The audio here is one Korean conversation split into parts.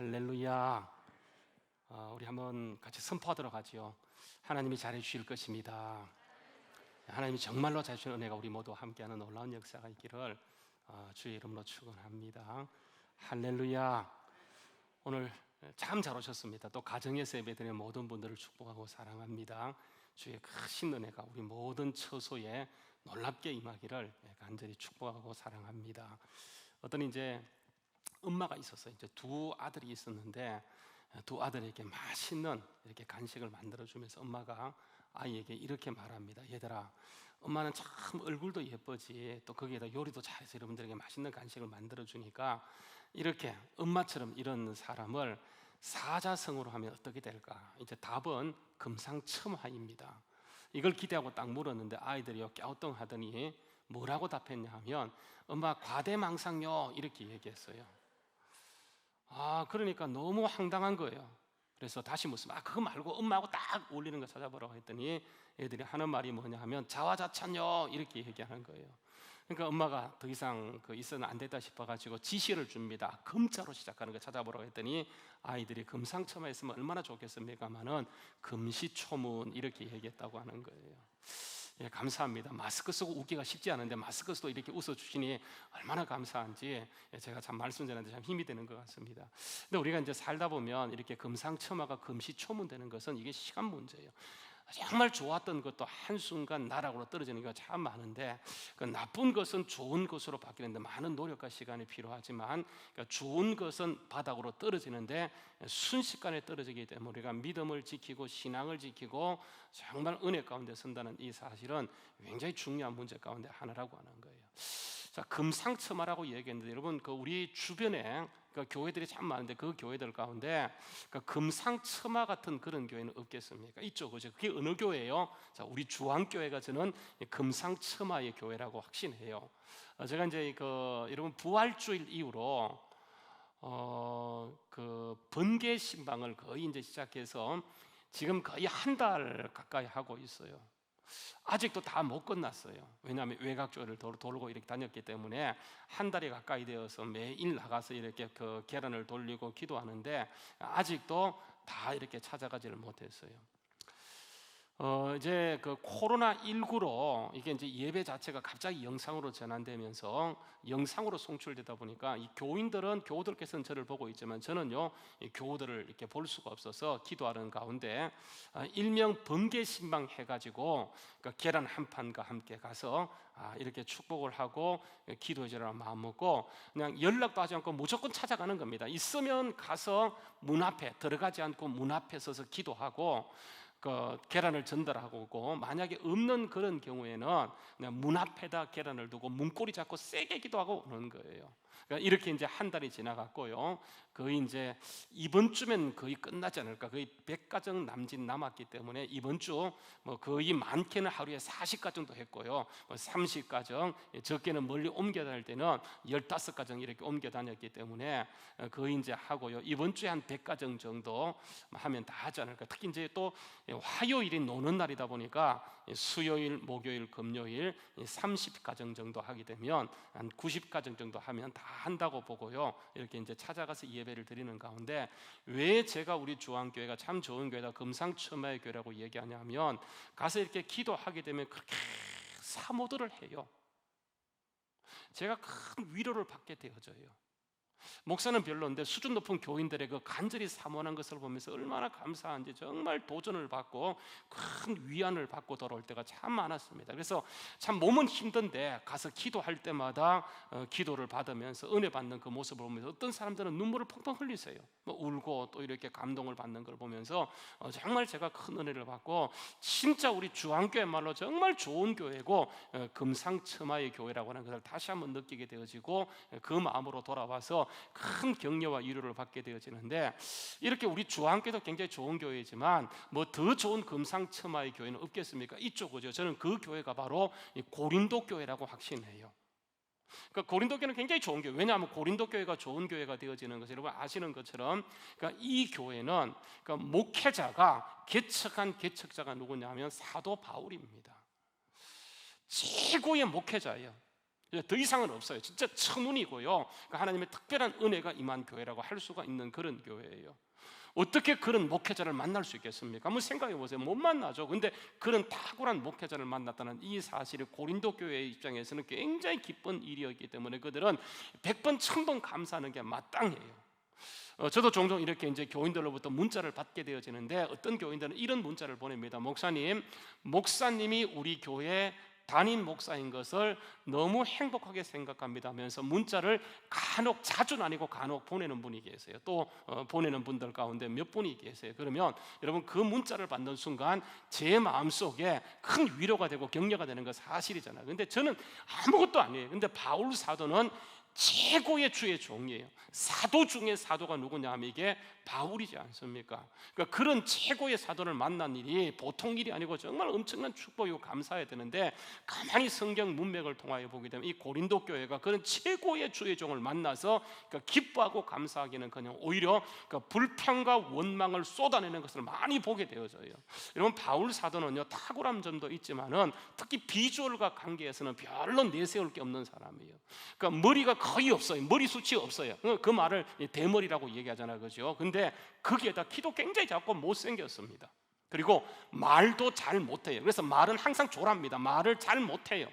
할렐루야. 우리 한번 같이 선포하도록 하지요. 하나님이 잘해주실 것입니다. 하나님이 정말로 잘해주시는 은혜가 우리 모두 함께하는 놀라운 역사가 있기를 주의 이름으로 축원합니다. 할렐루야. 오늘 참 잘 오셨습니다. 또 가정에서 예배드리는 모든 분들을 축복하고 사랑합니다. 주의 크신 은혜가 우리 모든 처소에 놀랍게 임하기를 간절히 축복하고 사랑합니다. 어떤 이제 엄마가 있었어요. 이제 두 아들이 있었는데 두 아들에게 맛있는 이렇게 간식을 만들어주면서 엄마가 아이에게 이렇게 말합니다. 얘들아, 엄마는 참 얼굴도 예쁘지 또 거기에다 요리도 잘해서 여러분들에게 맛있는 간식을 만들어주니까 이렇게 엄마처럼 이런 사람을 사자성어로 하면 어떻게 될까? 이제 답은 금상첨화입니다. 이걸 기대하고 딱 물었는데 아이들이 갸우뚱하더니 뭐라고 답했냐 하면 엄마 과대망상요 이렇게 얘기했어요. 그러니까 너무 황당한 거예요. 그래서 다시 묻습니다. 그거 말고 엄마하고 딱 어울리는 거 찾아보라고 했더니 애들이 하는 말이 뭐냐 하면 자화자찬요 이렇게 얘기하는 거예요. 그러니까 엄마가 더 이상 있어는 안 됐다 싶어가지고 지시를 줍니다. 금자로 시작하는 거 찾아보라고 했더니 아이들이 금상첨화했으면 얼마나 좋겠습니까마는 금시초문 이렇게 얘기했다고 하는 거예요. 예, 감사합니다. 마스크 쓰고 웃기가 쉽지 않은데 마스크 쓰고 이렇게 웃어주시니 얼마나 감사한지 제가 참 말씀 전하는데 참 힘이 되는 것 같습니다. 근데 우리가 이제 살다 보면 이렇게 금상첨화가 금시초문되는 것은 이게 시간 문제예요. 정말 좋았던 것도 한순간 나락으로 떨어지는 경우가 참 많은데 그 나쁜 것은 좋은 것으로 바뀌는데 많은 노력과 시간이 필요하지만 좋은 것은 바닥으로 떨어지는데 순식간에 떨어지기 때문에 우리가 믿음을 지키고 신앙을 지키고 정말 은혜 가운데 선다는 이 사실은 굉장히 중요한 문제 가운데 하나라고 하는 거예요. 자, 금상첨화라고 얘기했는데 여러분 우리 주변에 교회들이 참 많은데 그 교회들 가운데 금상첨화 같은 그런 교회는 없겠습니까? 있죠, 그죠? 그게 어느 교회예요? 자, 우리 주한교회가 저는 금상첨화의 교회라고 확신해요. 제가 이제 여러분 부활주일 이후로 번개 신방을 거의 이제 시작해서 지금 거의 한 달 가까이 하고 있어요. 아직도 다 못 끝났어요. 왜냐하면 외곽교회를 돌고 이렇게 다녔기 때문에 한 달이 가까이 되어서 매일 나가서 이렇게 계란을 돌리고 기도하는데 아직도 다 이렇게 찾아가지를 못했어요. 이제 코로나19로 이게 이제 예배 자체가 갑자기 영상으로 전환되면서 영상으로 송출되다 보니까 이 교우들께서는 저를 보고 있지만 저는요 이 교우들을 이렇게 볼 수가 없어서 기도하는 가운데 일명 번개 신방 해가지고 계란 한 판과 함께 가서 이렇게 축복을 하고 기도해 주라는 마음 먹고 그냥 연락도 하지 않고 무조건 찾아가는 겁니다. 있으면 가서 문 앞에 들어가지 않고 문 앞에 서서 기도하고 계란을 전달하고 오고 만약에 없는 그런 경우에는 그냥 문 앞에다 계란을 두고 문고리 잡고 세게 기도하고 오는 거예요. 그러니까 이렇게 이제 한 달이 지나갔고요. 거의 이제 이번 주면 거의 끝나지 않을까. 거의 100가정 남짓 남았기 때문에 이번 주 거의 많게는 하루에 40가정 정도 했고요. 30가정 적게는 멀리 옮겨 다닐 때는 15가정 이렇게 옮겨 다녔기 때문에 거의 이제 하고요. 이번 주에 한 100가정 정도 하면 다 하지 않을까. 특히 이제 또 화요일이 노는 날이다 보니까 수요일, 목요일, 금요일 30가정 정도 하게 되면 한 90가정 정도 하면 다 한다고 보고요. 이렇게 이제 찾아가서 예배를 드리는 가운데 왜 제가 우리 주한교회가 참 좋은 교회다, 금상첨화의 교회라고 얘기하냐면 가서 이렇게 기도하게 되면 그렇게 사모들을 해요. 제가 큰 위로를 받게 되어져요. 목사는 별로인데 수준 높은 교인들의 간절히 사모하는 것을 보면서 얼마나 감사한지 정말 도전을 받고 큰 위안을 받고 돌아올 때가 참 많았습니다. 그래서 참 몸은 힘든데 가서 기도할 때마다 기도를 받으면서 은혜 받는 그 모습을 보면서 어떤 사람들은 눈물을 펑펑 흘리세요. 울고 또 이렇게 감동을 받는 걸 보면서 정말 제가 큰 은혜를 받고 진짜 우리 주한교회 말로 정말 좋은 교회고 금상첨화의 교회라고 하는 것을 다시 한번 느끼게 되어지고 그 마음으로 돌아와서 큰 격려와 위로를 받게 되어지는데 이렇게 우리 주한교회도 굉장히 좋은 교회이지만 더 좋은 금상첨화의 교회는 없겠습니까? 이쪽 그죠? 저는 그 교회가 바로 고린도 교회라고 확신해요. 고린도 교회는 굉장히 좋은 교회. 왜냐하면 고린도 교회가 좋은 교회가 되어지는 것을 여러분 아시는 것처럼 이 교회는 목회자가 개척한 개척자가 누구냐면 사도 바울입니다. 최고의 목회자예요. 더 이상은 없어요. 진짜 천운이고요. 그러니까 하나님의 특별한 은혜가 임한 교회라고 할 수가 있는 그런 교회예요. 어떻게 그런 목회자를 만날 수 있겠습니까? 한번 생각해 보세요. 못 만나죠. 근데 그런 탁월한 목회자를 만났다는 이 사실이 고린도 교회의 입장에서는 굉장히 기쁜 일이었기 때문에 그들은 100번 1000번 감사하는 게 마땅해요. 저도 종종 이렇게 이제 교인들로부터 문자를 받게 되어지는데 어떤 교인들은 이런 문자를 보냅니다. 목사님이 우리 교회 담임 목사인 것을 너무 행복하게 생각합니다 하면서 문자를 간혹, 자주는 아니고 간혹 보내는 분이 계세요. 또 보내는 분들 가운데 몇 분이 계세요. 그러면 여러분 그 문자를 받는 순간 제 마음속에 큰 위로가 되고 격려가 되는 건 사실이잖아요. 근데 저는 아무것도 아니에요. 근데 바울 사도는 최고의 주의 종이에요. 사도 중에 사도가 누구냐 하면 이게 바울이지 않습니까? 그러니까 그런 최고의 사도를 만난 일이 보통 일이 아니고 정말 엄청난 축복이고 감사해야 되는데, 가만히 성경 문맥을 통하여 보게 되면 이 고린도 교회가 그런 최고의 주의 종을 만나서 기뻐하고 감사하기는커녕 오히려 불평과 원망을 쏟아내는 것을 많이 보게 되어져요. 여러분, 바울 사도는요 탁월한 점도 있지만은 특히 비주얼과 관계에서는 별로 내세울 게 없는 사람이에요. 그러니까 머리가 거의 없어요. 머리숱이 없어요. 그 말을 대머리라고 얘기하잖아요, 그죠? 근데 거기에다 키도 굉장히 작고 못생겼습니다. 그리고 말도 잘 못해요. 그래서 말은 항상 조랍니다. 말을 잘 못해요.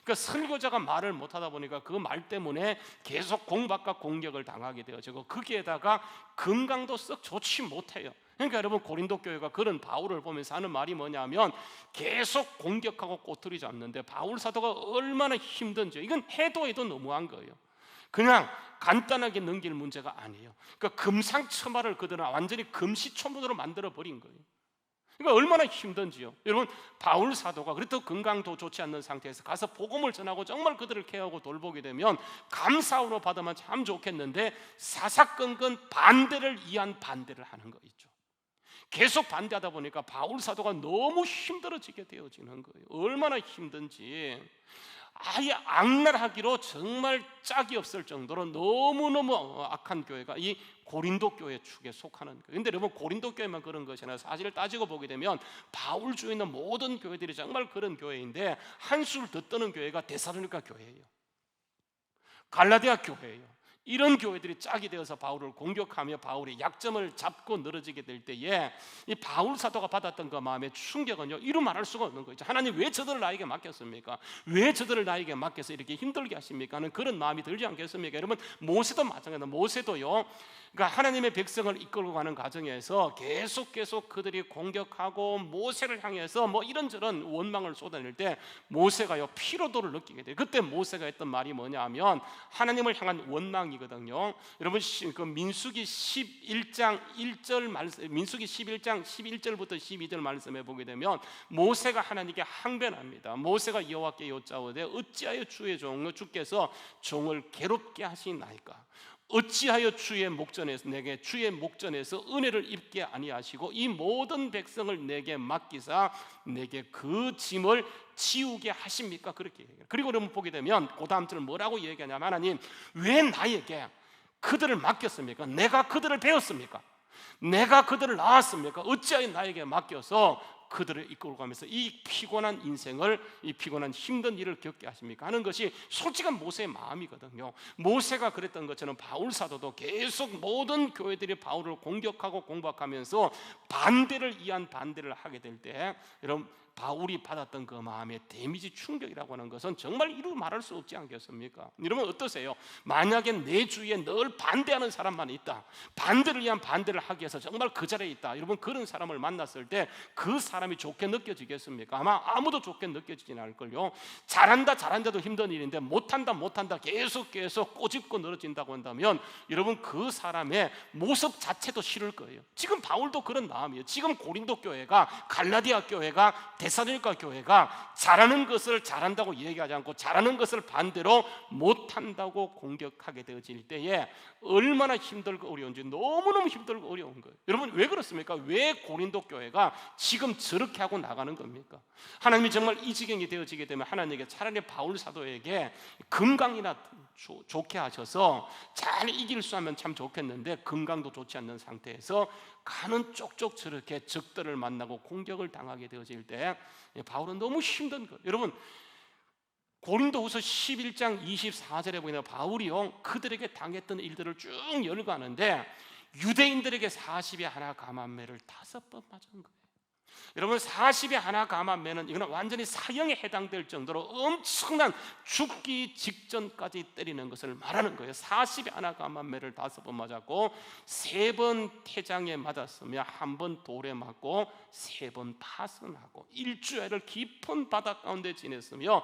그러니까 설교자가 말을 못하다 보니까 그 말 때문에 계속 공박과 공격을 당하게 되어지고, 거기에다가 건강도 썩 좋지 못해요. 그러니까 여러분, 고린도 교회가 그런 바울을 보면서 하는 말이 뭐냐면 계속 공격하고 꼬투리 잡는데 바울 사도가 얼마나 힘든지, 이건 해도 너무한 거예요. 그냥 간단하게 넘길 문제가 아니에요. 그러니까 금상첨화를 그들은 완전히 금시초문으로 만들어 버린 거예요. 그러니까 얼마나 힘든지요. 여러분, 바울 사도가 그래도 건강도 좋지 않는 상태에서 가서 복음을 전하고 정말 그들을 케어하고 돌보게 되면 감사로 받으면 참 좋겠는데, 사사건건 반대를 이한 반대를 하는 거 있죠. 계속 반대하다 보니까 바울 사도가 너무 힘들어지게 되어지는 거예요. 얼마나 힘든지. 아예 악랄하기로 정말 짝이 없을 정도로 너무너무 악한 교회가 이 고린도 교회 축에 속하는 거예요. 그런데 여러분, 고린도 교회만 그런 것이 아니라 사실 따지고 보게 되면 바울 주에 있는 모든 교회들이 정말 그런 교회인데, 한술 더 떠는 교회가 데살로니가 교회예요. 갈라디아 교회예요. 이런 교회들이 짝이 되어서 바울을 공격하며 바울의 약점을 잡고 늘어지게 될 때에 이 바울 사도가 받았던 그 마음의 충격은요, 이루 말할 수가 없는 거죠. 하나님 왜 저들을 나에게 맡겼습니까? 왜 저들을 나에게 맡겨서 이렇게 힘들게 하십니까? 하는 그런 마음이 들지 않겠습니까? 여러분, 모세도 마찬가지입니다. 모세도요, 그러니까 하나님의 백성을 이끌고 가는 과정에서 계속 그들이 공격하고 모세를 향해서 뭐 이런저런 원망을 쏟아낼 때 모세가요 피로도를 느끼게 돼요. 그때 모세가 했던 말이 뭐냐 하면 하나님을 향한 원망이거든요. 여러분, 그 민수기 11장 1절 말씀, 민수기 11장 11절부터 12절 말씀에 보게 되면 모세가 하나님께 항변합니다. 모세가 여호와께 여짜오되 어찌하여 주께서 종을 괴롭게 하시나이까? 어찌하여 내게 주의 목전에서 은혜를 입게 아니하시고 이 모든 백성을 내게 맡기사 내게 그 짐을 지우게 하십니까? 그렇게 얘기해요. 그리고 여러분 보게 되면 그 다음 절을 뭐라고 얘기하냐면, 하나님 왜 나에게 그들을 맡겼습니까? 내가 그들을 배웠습니까? 내가 그들을 낳았습니까? 어찌하여 나에게 맡겨서 그들을 이끌고 가면서 이 피곤한 인생을, 이 피곤한 힘든 일을 겪게 하십니까? 하는 것이 솔직한 모세의 마음이거든요. 모세가 그랬던 것처럼 바울 사도도 계속 모든 교회들이 바울을 공격하고 공박하면서 반대를 이한 반대를 하게 될 때, 여러분, 바울이 받았던 그 마음의 데미지, 충격이라고 하는 것은 정말 이루 말할 수 없지 않겠습니까? 여러분 어떠세요? 만약에 내 주위에 늘 반대하는 사람만 있다, 반대를 위한 반대를 하기 위해서 정말 그 자리에 있다, 여러분 그런 사람을 만났을 때 그 사람이 좋게 느껴지겠습니까? 아마 아무도 좋게 느껴지진 않을걸요. 잘한다도 힘든 일인데 못한다 계속 꼬집고 늘어진다고 한다면 여러분 그 사람의 모습 자체도 싫을 거예요. 지금 바울도 그런 마음이에요. 지금 고린도 교회가, 갈라디아 교회가, 데살로니가 교회가 잘하는 것을 잘한다고 얘기하지 않고 잘하는 것을 반대로 못한다고 공격하게 되어질 때에 얼마나 힘들고 어려운지, 너무너무 힘들고 어려운 거예요. 여러분 왜 그렇습니까? 왜 고린도 교회가 지금 저렇게 하고 나가는 겁니까? 하나님이 정말 이 지경이 되어지게 되면 하나님께 차라리 바울 사도에게 건강이나 좋게 하셔서 잘 이길 수 하면 참 좋겠는데, 건강도 좋지 않는 상태에서 가는 쪽쪽 저렇게 적들을 만나고 공격을 당하게 되어질 때 바울은 너무 힘든 거예요. 여러분, 고린도후서 11장 24절에 보면 바울이요 그들에게 당했던 일들을 쭉 열거하는데 유대인들에게 40에 하나 감한매를 5번 맞은 거예요. 여러분 40에 하나 감한매는 이거는 완전히 사형에 해당될 정도로 엄청난 죽기 직전까지 때리는 것을 말하는 거예요. 40에 하나 감한매를 5번 맞았고 3번 태장에 맞았으며 1번 돌에 맞고 3번 파선하고 일주일을 깊은 바다 가운데 지냈으며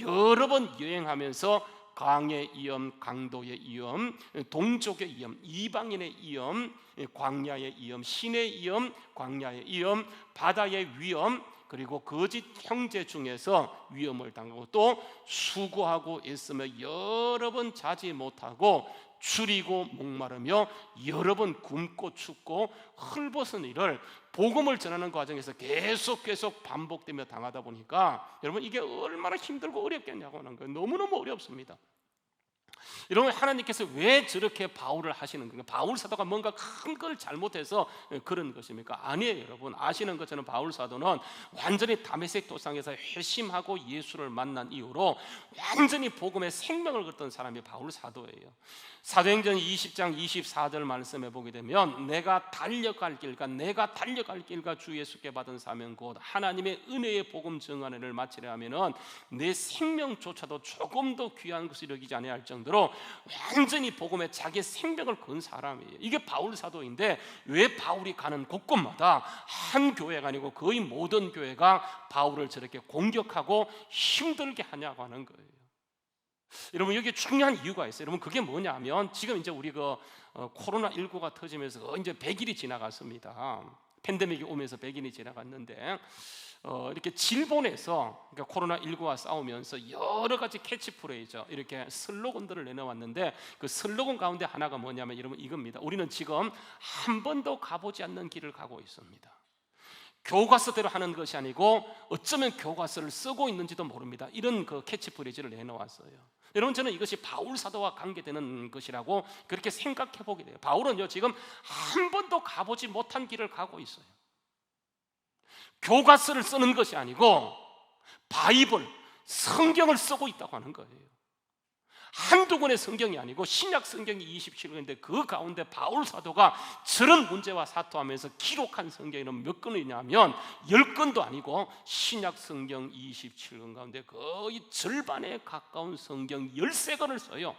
여러 번 여행하면서 강의 위험, 강도의 위험, 동족의 위험, 이방인의 위험, 광야의 위험, 신의 위험, 광야의 위험, 바다의 위험, 그리고 거짓 형제 중에서 위험을 당하고 또 수고하고 애쓰며 여러 번 자지 못하고 줄이고 목마르며 여러 번 굶고 춥고 헐벗은 일을 복음을 전하는 과정에서 계속 반복되며 당하다 보니까 여러분 이게 얼마나 힘들고 어렵겠냐고 하는 거예요. 너무너무 어렵습니다. 여러분 하나님께서 왜 저렇게 바울을 하시는 건가? 바울 사도가 뭔가 큰 걸 잘못해서 그런 것입니까? 아니에요. 여러분 아시는 것처럼 바울 사도는 완전히 다메섹 도상에서 회심하고 예수를 만난 이후로 완전히 복음의 생명을 걷던 사람이 바울 사도예요. 사도행전 20장 24절 말씀에 보게 되면 내가 달려갈 길과 주 예수께 받은 사명 곧 하나님의 은혜의 복음 증언을 마치려 하면은 내 생명조차도 조금 더 귀한 것을 여기지 아니할 정도로 완전히 복음에 자기 생명을 건 사람이에요. 이게 바울 사도인데 왜 바울이 가는 곳곳마다 한 교회가 아니고 거의 모든 교회가 바울을 저렇게 공격하고 힘들게 하냐고 하는 거예요. 여러분 여기 중요한 이유가 있어요. 여러분 그게 뭐냐면 지금 이제 우리 코로나19가 터지면서 이제 100일이 지나갔습니다. 팬데믹이 오면서 100일이 지나갔는데 이렇게 질본에서 그러니까 코로나19와 싸우면서 여러 가지 캐치프레이즈 이렇게 슬로건들을 내놓았는데 그 슬로건 가운데 하나가 뭐냐면 여러분 이겁니다. 우리는 지금 한 번도 가보지 않는 길을 가고 있습니다. 교과서대로 하는 것이 아니고 어쩌면 교과서를 쓰고 있는지도 모릅니다. 이런 그 캐치프레이즈를 내놓았어요. 여러분 저는 이것이 바울 사도와 관계되는 것이라고 그렇게 생각해 보게 돼요. 바울은요 지금 한 번도 가보지 못한 길을 가고 있어요. 교과서를 쓰는 것이 아니고 바이블, 성경을 쓰고 있다고 하는 거예요. 한두 권의 성경이 아니고 신약 성경이 27권인데 그 가운데 바울 사도가 저런 문제와 사투하면서 기록한 성경에는 몇 권이냐면 10권도 아니고 신약 성경 27권 가운데 거의 절반에 가까운 성경 13권을 써요.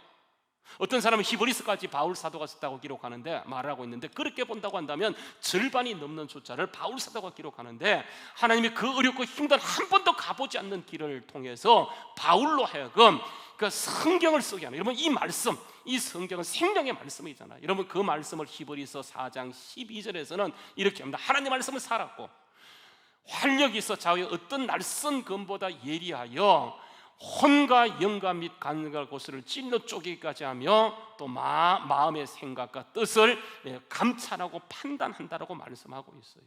어떤 사람은 히브리서까지 바울 사도가 썼다고 기록하는데 말하고 있는데 그렇게 본다고 한다면 절반이 넘는 숫자를 바울 사도가 기록하는데 하나님이 그 어렵고 힘든 한 번도 가보지 않는 길을 통해서 바울로 하여금 그 성경을 쓰게 하는 여러분 이 말씀 이 성경은 생명의 말씀이잖아요. 여러분 그 말씀을 히브리서 4장 12절에서는 이렇게 합니다. 하나님 말씀은 살았고 활력이 있어 좌우에 어떤 날선 검보다 예리하여 혼과 영과 및 간과 고스를 찔러 쪼개기까지 하며 또 마음의 생각과 뜻을 감찰하고 판단한다라고 말씀하고 있어요.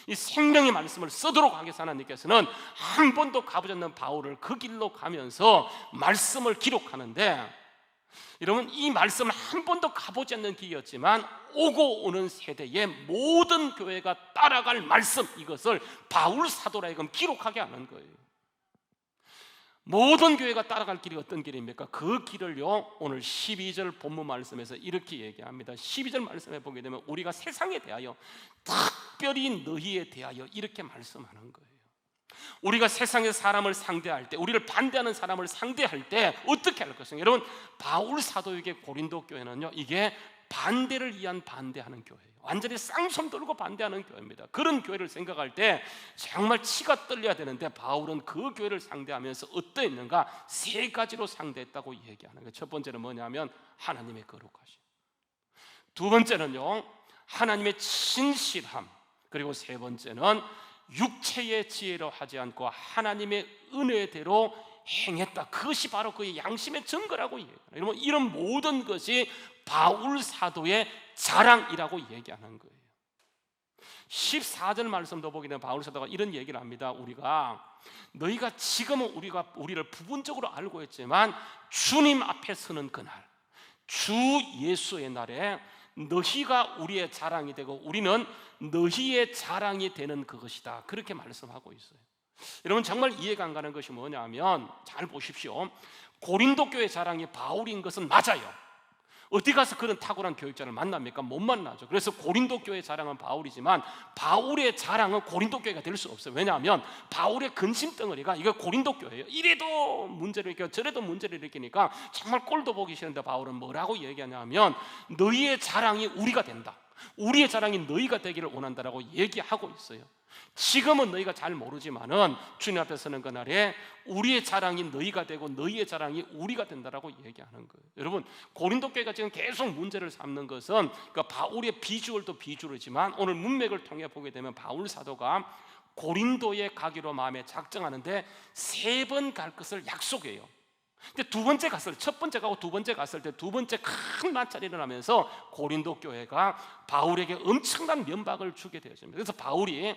이 생명의 말씀을 쓰도록 하겠어 하나님께서는 한 번도 가보지 않는 바울을 그 길로 가면서 말씀을 기록하는데 여러분 이 말씀을 한 번도 가보지 않는 길이었지만 오고 오는 세대의 모든 교회가 따라갈 말씀 이것을 바울 사도라 하여금 기록하게 하는 거예요. 모든 교회가 따라갈 길이 어떤 길입니까? 그 길을요 오늘 12절 본문 말씀에서 이렇게 얘기합니다. 12절 말씀에 보게 되면 우리가 세상에 대하여 특별히 너희에 대하여 이렇게 말씀하는 거예요. 우리가 세상의 사람을 상대할 때 우리를 반대하는 사람을 상대할 때 어떻게 할 것인가? 여러분 바울 사도에게 고린도 교회는요 이게 반대를 위한 반대하는 교회예요. 완전히 쌍손 들고 반대하는 교회입니다. 그런 교회를 생각할 때 정말 치가 떨려야 되는데 바울은 그 교회를 상대하면서 어떠했는가? 3가지로 상대했다고 얘기하는 거예요. 첫 번째는 뭐냐면 하나님의 거룩하심, 두 번째는요 하나님의 진실함, 그리고 세 번째는 육체의 지혜로 하지 않고 하나님의 은혜대로 행했다. 그것이 바로 그의 양심의 증거라고 얘기해요. 여러분 이런 모든 것이 바울 사도의 자랑이라고 얘기하는 거예요. 14절 말씀도 보게 되면 바울 사도가 이런 얘기를 합니다. 너희가 지금은 우리를 부분적으로 알고 있지만 주님 앞에 서는 그날 주 예수의 날에 너희가 우리의 자랑이 되고 우리는 너희의 자랑이 되는 그것이다. 그렇게 말씀하고 있어요. 여러분 정말 이해가 안 가는 것이 뭐냐면 잘 보십시오. 고린도 교회 자랑이 바울인 것은 맞아요. 어디 가서 그런 탁월한 교육자를 만납니까? 못 만나죠. 그래서 고린도 교회 자랑은 바울이지만 바울의 자랑은 고린도 교회가 될 수 없어요. 왜냐하면 바울의 근심 덩어리가 이거 고린도 교회예요. 이래도 문제를 일으키고 저래도 문제를 일으키니까 정말 꼴도 보기 싫은데 바울은 뭐라고 얘기하냐면 너희의 자랑이 우리가 된다, 우리의 자랑이 너희가 되기를 원한다라고 얘기하고 있어요. 지금은 너희가 잘 모르지만은 주님 앞에 서는 그날에 우리의 자랑이 너희가 되고 너희의 자랑이 우리가 된다라고 얘기하는 거예요. 여러분 고린도 교회가 지금 계속 문제를 삼는 것은 그러니까 바울의 비주얼도 비주얼이지만 오늘 문맥을 통해 보게 되면 바울 사도가 고린도에 가기로 마음에 작정하는데 3번 갈 것을 약속해요. 근데 두 번째 갔을 때, 첫 번째 가고 두 번째 갔을 때 두 번째 큰 마찰이 일어나면서 고린도 교회가 바울에게 엄청난 면박을 주게 되었습니다. 그래서 바울이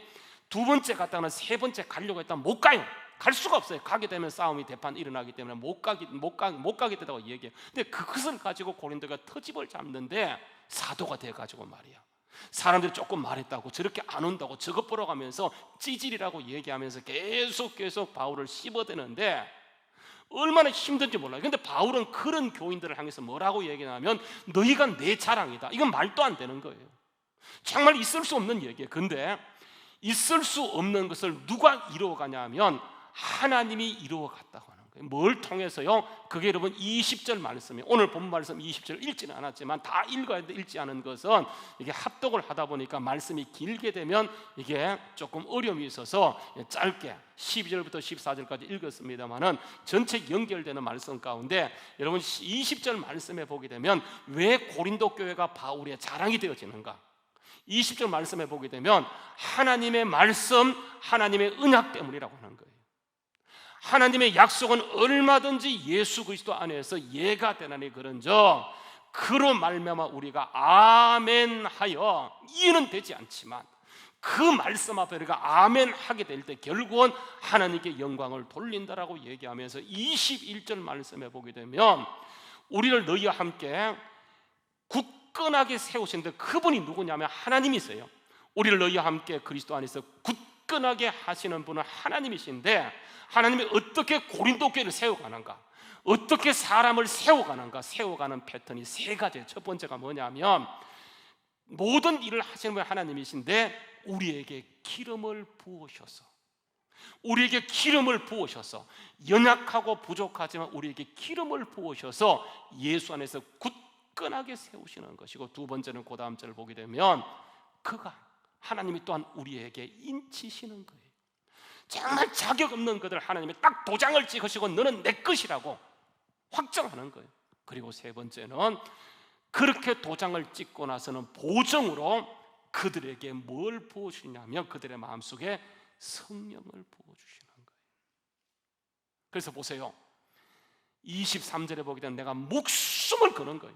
두 번째 갔다가는 세 번째 가려고 했다면 못 가요. 갈 수가 없어요. 가게 되면 싸움이 대판 일어나기 때문에 못 가게 되다고 얘기해요. 근데 그것을 가지고 고린도가 터집을 잡는데 사도가 돼가지고 말이야, 사람들이 조금 말했다고 저렇게 안 온다고 저것 보러 가면서 찌질이라고 얘기하면서 계속 바울을 씹어대는데 얼마나 힘든지 몰라요. 근데 바울은 그런 교인들을 향해서 뭐라고 얘기하냐면 너희가 내 자랑이다. 이건 말도 안 되는 거예요. 정말 있을 수 없는 얘기예요. 근데 있을 수 없는 것을 누가 이루어가냐면 하나님이 이루어갔다고 하는 거예요. 뭘 통해서요? 그게 여러분 20절 말씀이에요. 오늘 본 말씀 20절 읽지는 않았지만 다 읽어야 돼. 읽지 않은 것은 이게 합독을 하다 보니까 말씀이 길게 되면 이게 조금 어려움이 있어서 짧게 12절부터 14절까지 읽었습니다만은 전체 연결되는 말씀 가운데 여러분 20절 말씀에 보게 되면 왜 고린도 교회가 바울의 자랑이 되어지는가? 20절 말씀에 보게 되면 하나님의 말씀, 하나님의 언약 때문이라고 하는 거예요. 하나님의 약속은 얼마든지 예수 그리스도 안에서 예가 되나니 그런즉 그로 말미암아 우리가 아멘하여, 이해는 되지 않지만 그 말씀 앞에 우리가 아멘하게 될 때 결국은 하나님께 영광을 돌린다라고 얘기하면서 21절 말씀에 보게 되면 우리를 너희와 함께 굳건하게 세우시는데 그분이 누구냐면 하나님이세요. 우리를 너희와 함께 그리스도 안에서 굳건하게 하시는 분은 하나님이신데 하나님이 어떻게 고린도 교회를 세워가는가, 어떻게 사람을 세워가는가, 세워가는 패턴이 3가지예요. 첫 번째가 뭐냐면 모든 일을 하시는 분이 하나님이신데 우리에게 기름을 부으셔서, 우리에게 기름을 부으셔서 연약하고 부족하지만 우리에게 기름을 부으셔서 예수 안에서 굳건하게 세우시는 것이고, 두 번째는 그 다음 절을 보게 되면 그가 하나님이 또한 우리에게 인치시는 거예요. 정말 자격 없는 것들 하나님이 딱 도장을 찍으시고 너는 내 것이라고 확정하는 거예요. 그리고 세 번째는 그렇게 도장을 찍고 나서는 보정으로 그들에게 뭘 부어주시냐면 그들의 마음속에 성령을 부어주시는 거예요. 그래서 보세요, 23절에 보게 되면 내가 목숨을 거는 거예요.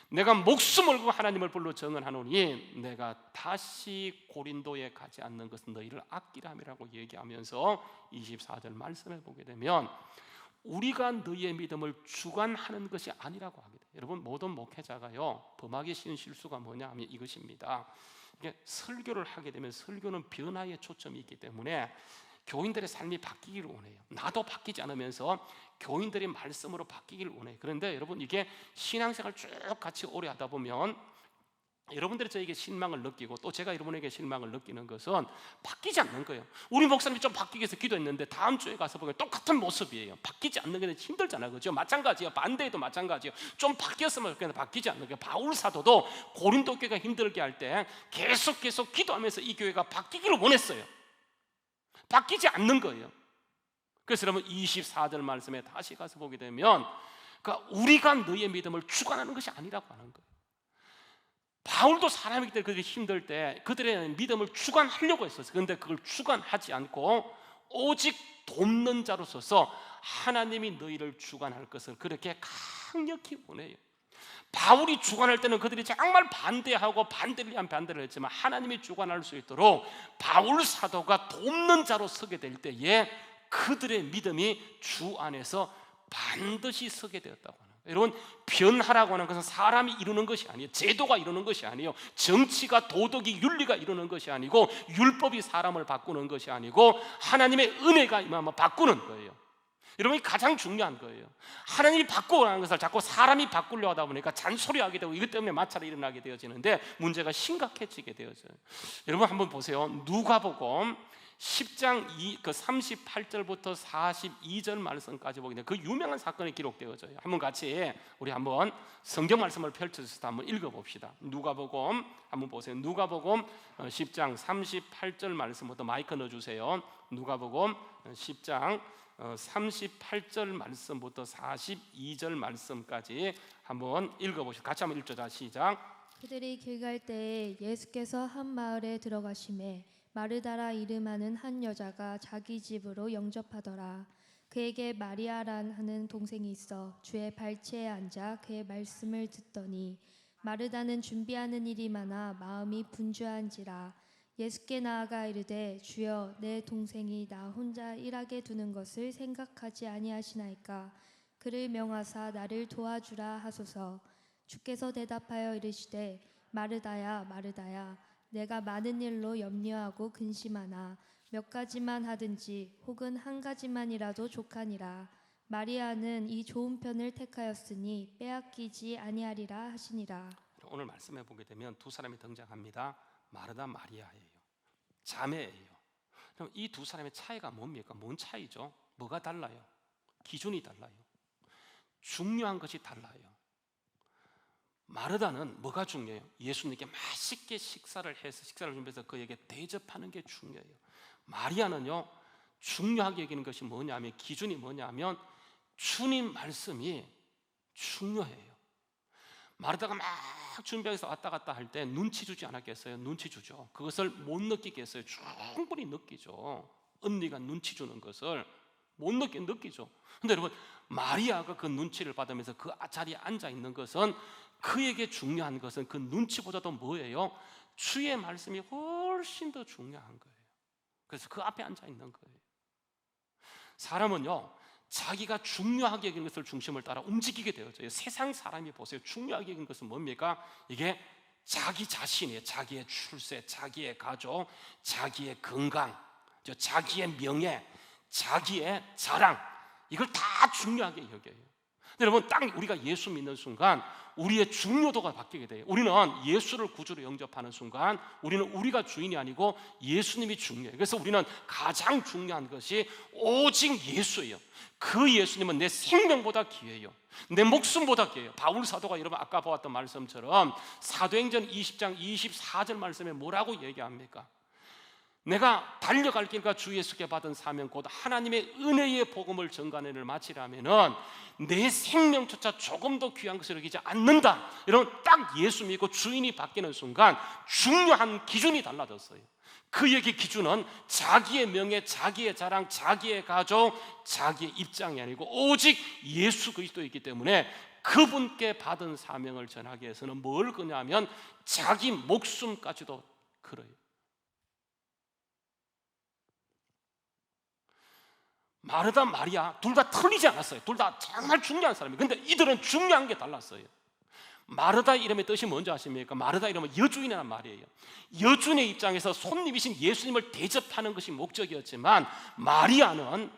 내가 목숨을 걸고 하나님을 불러 증언하노니 내가 다시 고린도에 가지 않는 것은 너희를 아끼라 함이라고 얘기하면서 24절 말씀을 보게 되면 우리가 너희의 믿음을 주관하는 것이 아니라고 하게 돼요. 여러분 모든 목회자가요 범하기 쉬운 실수가 뭐냐 하면 이것입니다. 이게 설교를 하게 되면 설교는 변화에 초점이 있기 때문에 교인들의 삶이 바뀌기를 원해요. 나도 바뀌지 않으면서 교인들이 말씀으로 바뀌기를 원해요. 그런데 여러분 이게 신앙생활 쭉 같이 오래 하다 보면 여러분들이 저에게 실망을 느끼고 또 제가 여러분에게 실망을 느끼는 것은 바뀌지 않는 거예요. 우리 목사님이 좀 바뀌기 위해서 기도했는데 다음 주에 가서 보면 똑같은 모습이에요. 바뀌지 않는 게 힘들잖아요. 그렇죠? 마찬가지예요. 반대에도 마찬가지예요. 좀 바뀌었으면 좋겠는데 바뀌지 않는 거예요. 바울 사도도 고린도 교회가 힘들게 할 때 계속 기도하면서 이 교회가 바뀌기를 원했어요. 바뀌지 않는 거예요. 그래서 여러분 24절 말씀에 다시 가서 보게 되면 그러니까 우리가 너희의 믿음을 주관하는 것이 아니라고 하는 거예요. 바울도 사람이기 때문에 그들이 힘들 때 그들의 믿음을 주관하려고 했었어요. 그런데 그걸 주관하지 않고 오직 돕는 자로 서서 하나님이 너희를 주관할 것을 그렇게 강력히 원해요. 바울이 주관할 때는 그들이 정말 반대하고 반대를 위한 반대를 했지만 하나님이 주관할 수 있도록 바울 사도가 돕는 자로 서게 될 때에 그들의 믿음이 주 안에서 반드시 서게 되었다고 하는 거예요. 여러분, 변화라고 하는 것은 사람이 이루는 것이 아니에요. 제도가 이루는 것이 아니에요. 정치가, 도덕이, 윤리가 이루는 것이 아니고, 율법이 사람을 바꾸는 것이 아니고, 하나님의 은혜가 임하면 바꾸는 거예요. 여러분이 가장 중요한 거예요. 하나님이 바꾸라는 것을 자꾸 사람이 바꾸려고 하다 보니까 잔소리하게 되고 이것 때문에 마찰이 일어나게 되어지는데 문제가 심각해지게 되어져요. 여러분 한번 보세요. 누가복음 10장 38절부터 42절 말씀까지 보게 되면 그 유명한 사건이 기록되어져요. 한번 같이 우리 한번 성경 말씀을 펼쳐서 한번 읽어봅시다. 누가복음 한번 보세요. 누가복음 10장 38절 말씀부터 마이크 넣어주세요. 누가복음 10장 38절 말씀부터 42절 말씀까지 한번 읽어보시죠. 같이 한번 읽자. 시작. 그들이 길 갈 때에 예수께서 한 마을에 들어가심에 마르다라 이름하는 한 여자가 자기 집으로 영접하더라. 그에게 마리아란 하는 동생이 있어 주의 발치에 앉아 그의 말씀을 듣더니 마르다는 준비하는 일이 많아 마음이 분주한지라. 예수께 나아가 이르되 주여 내 동생이 나 혼자 일하게 두는 것을 생각하지 아니하시나이까. 그를 명하사 나를 도와주라 하소서. 주께서 대답하여 이르시되 마르다야 마르다야 내가 많은 일로 염려하고 근심하나 몇 가지만 하든지 혹은 한 가지만이라도 족하니라. 마리아는 이 좋은 편을 택하였으니 빼앗기지 아니하리라 하시니라. 오늘 말씀해 보게 되면 두 사람이 등장합니다. 마르다, 마리아예요. 자매예요. 그럼 이 두 사람의 차이가 뭡니까? 뭔 차이죠? 뭐가 달라요? 기준이 달라요. 중요한 것이 달라요. 마르다는 뭐가 중요해요? 예수님께 맛있게 식사를 준비해서 그에게 대접하는 게 중요해요. 마리아는요, 중요하게 여기는 것이 뭐냐면, 기준이 뭐냐면 주님 말씀이 중요해요. 마르다가 막 준비해서 왔다 갔다 할 때 눈치 주지 않았겠어요? 눈치 주죠. 그것을 못 느끼겠어요? 충분히 느끼죠. 언니가 눈치 주는 것을 못 느끼죠. 근데 여러분, 마리아가 그 눈치를 받으면서 그 자리에 앉아 있는 것은, 그에게 중요한 것은 그 눈치보다도 뭐예요? 주의 말씀이 훨씬 더 중요한 거예요. 그래서 그 앞에 앉아 있는 거예요. 사람은요, 자기가 중요하게 여기는 것을 중심을 따라 움직이게 되어져요. 세상 사람이 보세요. 중요하게 여기는 것은 뭡니까? 이게 자기 자신이에요. 자기의 출세, 자기의 가족, 자기의 건강, 자기의 명예, 자기의 자랑, 이걸 다 중요하게 여겨요. 여러분, 딱 우리가 예수 믿는 순간 우리의 중요도가 바뀌게 돼요. 우리는 예수를 구주로 영접하는 순간 우리는 우리가 주인이 아니고 예수님이 중요해요. 그래서 우리는 가장 중요한 것이 오직 예수예요. 그 예수님은 내 생명보다 귀해요. 내 목숨보다 귀해요. 바울 사도가 여러분 아까 보았던 말씀처럼 사도행전 20장 24절 말씀에 뭐라고 얘기합니까? 내가 달려갈 길과 주 예수께 받은 사명 곧 하나님의 은혜의 복음을 전가하는 일을 마치려면은 내 생명조차 조금 더 귀한 것을 여기지 않는다. 여러분, 딱 예수 믿고 주인이 바뀌는 순간 중요한 기준이 달라졌어요. 그에게 기준은 자기의 명예, 자기의 자랑, 자기의 가족, 자기의 입장이 아니고 오직 예수 그리스도이기 때문에 그분께 받은 사명을 전하기 위해서는 뭘 거냐면 자기 목숨까지도 걸어요. 마르다, 마리아 둘 다 틀리지 않았어요. 둘 다 정말 중요한 사람이에요. 근데 이들은 중요한 게 달랐어요. 마르다 이름의 뜻이 뭔지 아십니까? 마르다 이름은 여주인이라는 말이에요. 여주인의 입장에서 손님이신 예수님을 대접하는 것이 목적이었지만, 마리아는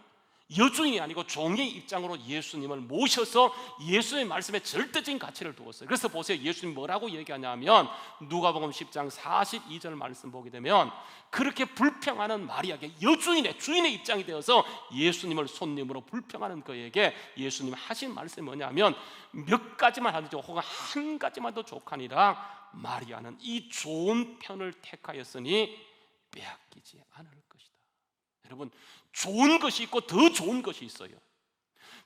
여주인이 아니고 종의 입장으로 예수님을 모셔서 예수님의 말씀에 절대적인 가치를 두었어요. 그래서 보세요, 예수님 뭐라고 얘기하냐면 누가복음 10장 42절 말씀 보게 되면 그렇게 불평하는 마리아에게 주인의 입장이 되어서 예수님을 손님으로 불평하는 그에게 예수님 하신 말씀이 뭐냐면 몇 가지만 하든지 혹은 한 가지만 더 족하니라. 마리아는 이 좋은 편을 택하였으니 빼앗기지 않을 것이다. 여러분, 좋은 것이 있고 더 좋은 것이 있어요.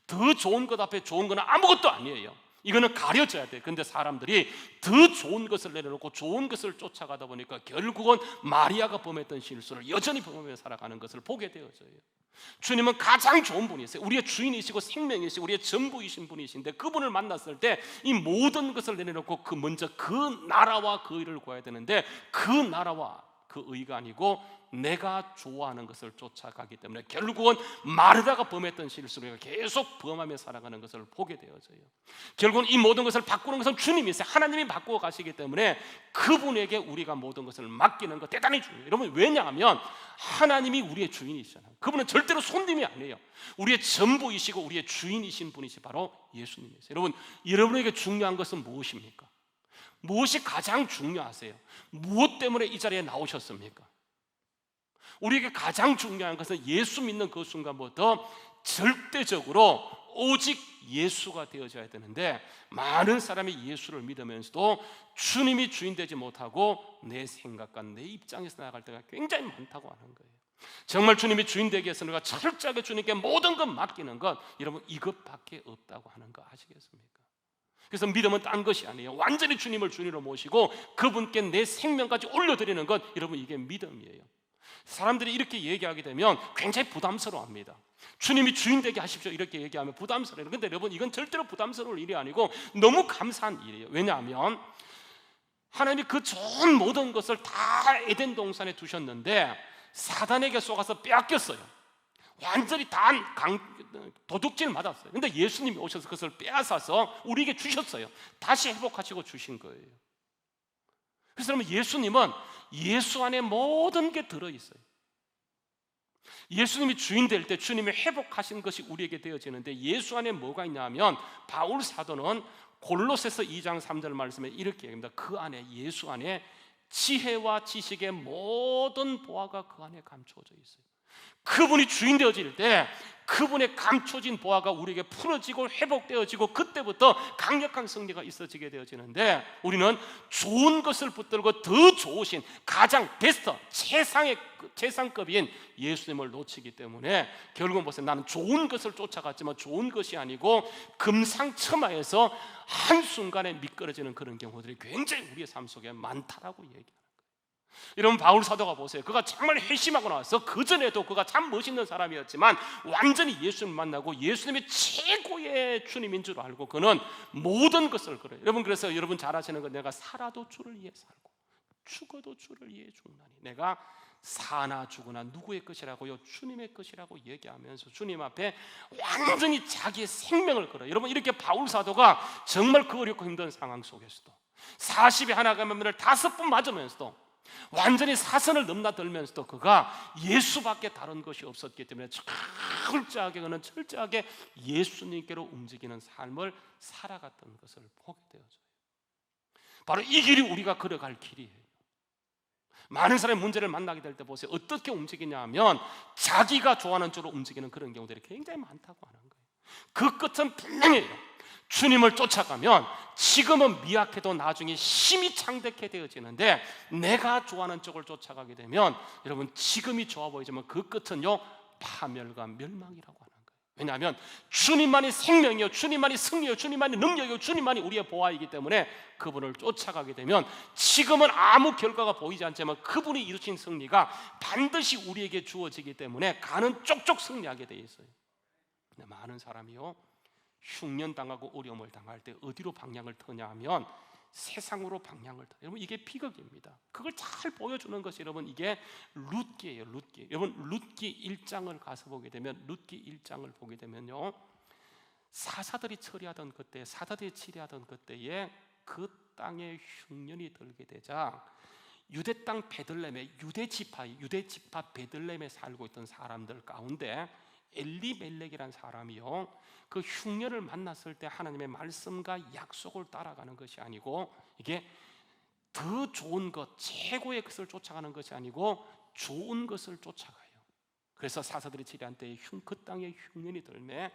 더 좋은 것 앞에 좋은 건 아무것도 아니에요. 이거는 가려져야 돼요. 근데 사람들이 더 좋은 것을 내려놓고 좋은 것을 쫓아가다 보니까 결국은 마리아가 범했던 실수를 여전히 범하며 살아가는 것을 보게 되어져요. 주님은 가장 좋은 분이세요. 우리의 주인이시고 생명이시고 우리의 전부이신 분이신데, 그분을 만났을 때 이 모든 것을 내려놓고 먼저 그 나라와 그 의를 구해야 되는데, 그 나라와 그 의가 아니고 내가 좋아하는 것을 쫓아가기 때문에 결국은 마르다가 범했던 실수를 계속 범하며 살아가는 것을 보게 되어져요. 결국은 이 모든 것을 바꾸는 것은 주님이세요. 하나님이 바꾸어 가시기 때문에 그분에게 우리가 모든 것을 맡기는 것 대단히 중요해요. 여러분, 왜냐하면 하나님이 우리의 주인이시잖아요. 그분은 절대로 손님이 아니에요. 우리의 전부이시고 우리의 주인이신 분이시 바로 예수님이세요. 여러분, 여러분에게 중요한 것은 무엇입니까? 무엇이 가장 중요하세요? 무엇 때문에 이 자리에 나오셨습니까? 우리에게 가장 중요한 것은 예수 믿는 그 순간부터 절대적으로 오직 예수가 되어져야 되는데, 많은 사람이 예수를 믿으면서도 주님이 주인 되지 못하고 내 생각과 내 입장에서 나아갈 때가 굉장히 많다고 하는 거예요. 정말 주님이 주인 되기 위해서 우리가 철저하게 주님께 모든 것 맡기는 것, 여러분 이것밖에 없다고 하는 거 아시겠습니까? 그래서 믿음은 딴 것이 아니에요. 완전히 주님을 주님으로 모시고 그분께 내 생명까지 올려드리는 것, 여러분 이게 믿음이에요. 사람들이 이렇게 얘기하게 되면 굉장히 부담스러워합니다. 주님이 주인 되게 하십시오 이렇게 얘기하면 부담스러워요. 그런데 여러분, 이건 절대로 부담스러울 일이 아니고 너무 감사한 일이에요. 왜냐하면 하나님이 그 좋은 모든 것을 다 에덴 동산에 두셨는데 사단에게 속아서 빼앗겼어요. 완전히 도둑질 맞았어요. 근데 예수님이 오셔서 그것을 빼앗아서 우리에게 주셨어요. 다시 회복하시고 주신 거예요. 그래서 여러분, 예수님은 예수 안에 모든 게 들어있어요. 예수님이 주인 될 때 주님이 회복하신 것이 우리에게 되어지는데, 예수 안에 뭐가 있냐면 바울 사도는 골로새서 2장 3절 말씀에 이렇게 얘기합니다. 그 안에, 예수 안에 지혜와 지식의 모든 보화가 그 안에 감춰져 있어요. 그분이 주인 되어질 때 그분의 감춰진 보화가 우리에게 풀어지고 회복되어지고 그때부터 강력한 승리가 있어지게 되어지는데, 우리는 좋은 것을 붙들고 더 좋으신 가장 베스트 최상급인 예수님을 놓치기 때문에 결국은 보세요. 나는 좋은 것을 쫓아갔지만 좋은 것이 아니고 금상첨화해서 한순간에 미끄러지는 그런 경우들이 굉장히 우리의 삶 속에 많다라고 얘기합니다. 여러분, 바울 사도가 보세요. 그가 정말 회심하고 나서 그전에도 그가 참 멋있는 사람이었지만 완전히 예수님을 만나고 예수님이 최고의 주님인 줄 알고 그는 모든 것을 그래요. 여러분, 그래서 여러분 잘 아시는 건, 내가 살아도 주를 위해 살고 죽어도 주를 위해 죽나니, 내가 사나 죽으나 누구의 것이라고요? 주님의 것이라고 얘기하면서 주님 앞에 완전히 자기의 생명을 걸어요. 여러분, 이렇게 바울 사도가 정말 그 어렵고 힘든 상황 속에서도 40에 하나 감면을 5번 맞으면서도 완전히 사선을 넘나들면서도 그가 예수밖에 다른 것이 없었기 때문에 철저하게, 그는 철저하게 예수님께로 움직이는 삶을 살아갔던 것을 보게 되어져요. 바로 이 길이 우리가 걸어갈 길이에요. 많은 사람의 문제를 만나게 될 때 보세요. 어떻게 움직이냐 하면 자기가 좋아하는 쪽으로 움직이는 그런 경우들이 굉장히 많다고 하는 거예요. 그 끝은 분명해요. 주님을 쫓아가면 지금은 미약해도 나중에 힘이 창대케 되어지는데, 내가 좋아하는 쪽을 쫓아가게 되면 여러분, 지금이 좋아 보이지만 그 끝은요, 파멸과 멸망이라고 하는 거예요. 왜냐하면 주님만이 생명이요, 주님만이 승리요, 주님만이 능력이요, 주님만이 우리의 보화이기 때문에 그분을 쫓아가게 되면 지금은 아무 결과가 보이지 않지만 그분이 이루신 승리가 반드시 우리에게 주어지기 때문에 가는 쪽쪽 승리하게 돼 있어요. 근데 많은 사람이요, 흉년당하고 어려움을 당할 때 어디로 방향을 터냐 하면 세상으로 방향을 터. 여러분, 이게 비극입니다. 그걸 잘 보여주는 것이 여러분, 이게 룻기예요. 룻기. 여러분, 룻기 1장을 가서 보게 되면, 룻기 1장을 보게 되면요, 사사들이 처리하던 그때, 사사들이 치리하던 그때에 그 땅에 흉년이 들게 되자 유대 땅 베들레헴에 유대 지파 베들레헴에 살고 있던 사람들 가운데 엘리멜렉이라는 사람이요, 그 흉년을 만났을 때 하나님의 말씀과 약속을 따라가는 것이 아니고, 이게 더 좋은 것, 최고의 것을 쫓아가는 것이 아니고 좋은 것을 쫓아가요. 그래서 사사들이 치리한 때에 그 땅에 흉년이 들매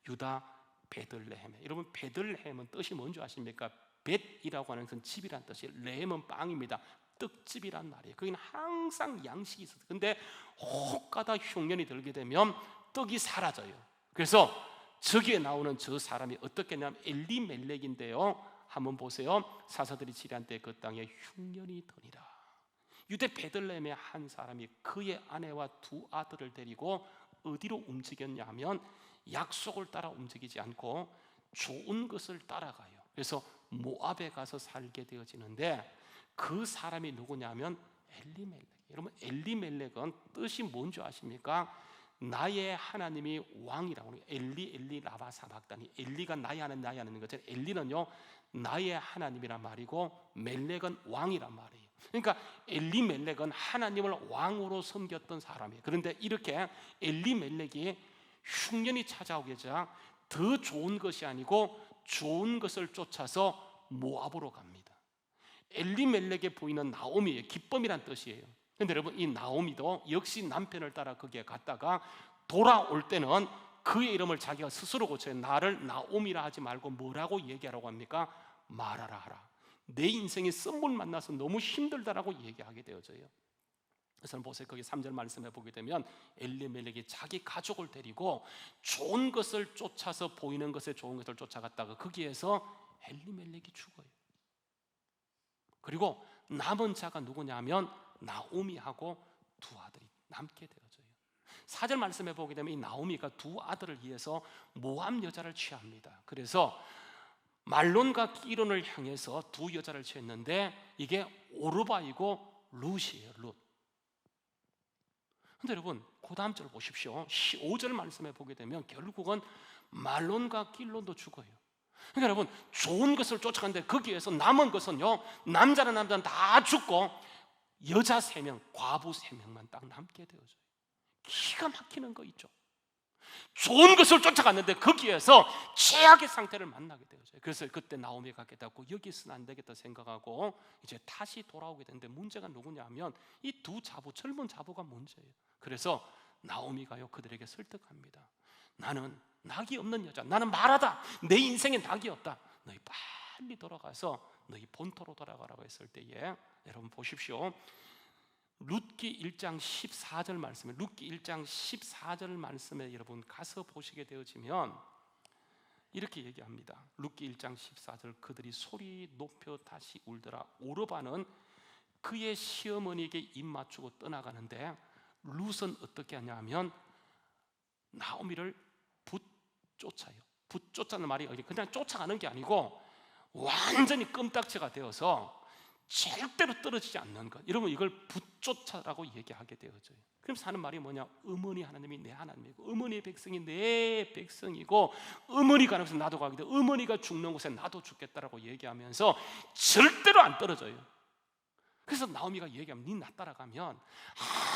유다 베들레헴에. 여러분, 베들레헴은 뜻이 뭔지 아십니까? 벳이라고 하는 것은 집이란 뜻이에요. 레헴은 빵입니다. 떡집이란 말이에요. 거기는 항상 양식이 있었어요. 근데 혹가다 흉년이 들게 되면 떡이 사라져요. 그래서 저기에 나오는 저 사람이 어떻게 했냐면 엘리멜렉인데요, 한번 보세요. 사사들이 치리한 때 그 땅에 흉년이 드니라. 유대 베들레헴의 한 사람이 그의 아내와 2 아들을 데리고 어디로 움직였냐 하면 약속을 따라 움직이지 않고 좋은 것을 따라가요. 그래서 모압에 가서 살게 되어지는데, 그 사람이 누구냐면 엘리멜렉. 여러분 엘리멜렉은 뜻이 뭔지 아십니까? 나의 하나님이 왕이라고. 엘리 라바 사박다니. 엘리가 나의 하나님, 나의 하나님 거죠. 엘리는요 나의 하나님이란 말이고 멜렉은 왕이란 말이에요. 그러니까 엘리멜렉은 하나님을 왕으로 섬겼던 사람이에요. 그런데 이렇게 엘리멜렉이 흉년이 찾아오게 되자 더 좋은 것이 아니고 좋은 것을 쫓아서 모압으로 갑니다. 엘리멜렉의 부인은 나오미예요. 기쁨이란 뜻이에요. 그런데 여러분 이 나오미도 역시 남편을 따라 거기에 갔다가 돌아올 때는 그의 이름을 자기가 스스로 고쳐요. 나를 나오미라 하지 말고 뭐라고 얘기하라고 합니까? 말하라 하라. 내 인생에 썸물 만나서 너무 힘들다라고 얘기하게 되어져요. 그래서 보세요. 거기 3절 말씀해 보게 되면 엘리멜렉이 자기 가족을 데리고 좋은 것을 쫓아서 보이는 것에 좋은 것을 쫓아갔다가 거기에서 엘리멜렉이 죽어요. 그리고 남은 자가 누구냐면 나오미하고 두 아들이 남게 되어져요. 4절 말씀해 보게 되면 이 나오미가 두 아들을 위해서 모압 여자를 취합니다. 그래서 말론과 기론을 향해서 두 여자를 취했는데 이게 오르바이고 룻이에요. 룻. 근데 여러분 그 다음 절 보십시오. 5절 말씀해 보게 되면 결국은 말론과 길론도 죽어요. 그러니까 여러분 좋은 것을 쫓아가는데 거기에서 남은 것은요 남자는 다 죽고 여자 3명, 과부 3명만 딱 남게 되어져요. 기가 막히는 거 있죠. 좋은 것을 쫓아갔는데 거기에서 최악의 상태를 만나게 되어져요. 그래서 그때 나오미가 깨닫고 여기 있으면 안 되겠다 생각하고 이제 다시 돌아오게 되는데 문제가 누구냐면 이 두 자부, 젊은 자부가 문제예요. 그래서 나오미가요 그들에게 설득합니다. 나는 낙이 없는 여자, 나는 말하다. 내 인생에 낙이 없다. 너희 빨리 돌아가서 너희 본토로 돌아가라고 했을 때에 여러분 보십시오. 룻기 1장 14절 말씀에 룻기 1장 14절 말씀에 여러분 가서 보시게 되어지면 이렇게 얘기합니다. 룻기 1장 14절 그들이 소리 높여 다시 울더라. 오르바는 그의 시어머니에게 입 맞추고 떠나가는데 룻은 어떻게 하냐면 나오미를 붙쫓아요. 붙쫓자는 말이 그냥 쫓아가는 게 아니고 완전히 껌딱지가 되어서 절대로 떨어지지 않는 것. 여러분 이걸 붙쫓아라고 얘기하게 되어져요. 그래서 하는 말이 뭐냐? 어머니 하나님이 내 하나님이고 어머니의 백성이 내 백성이고 어머니가 가는 곳에 나도 가게 돼. 어머니가 죽는 곳에 나도 죽겠다라고 얘기하면서 절대로 안 떨어져요. 그래서 나오미가 얘기하면 니 나 따라가면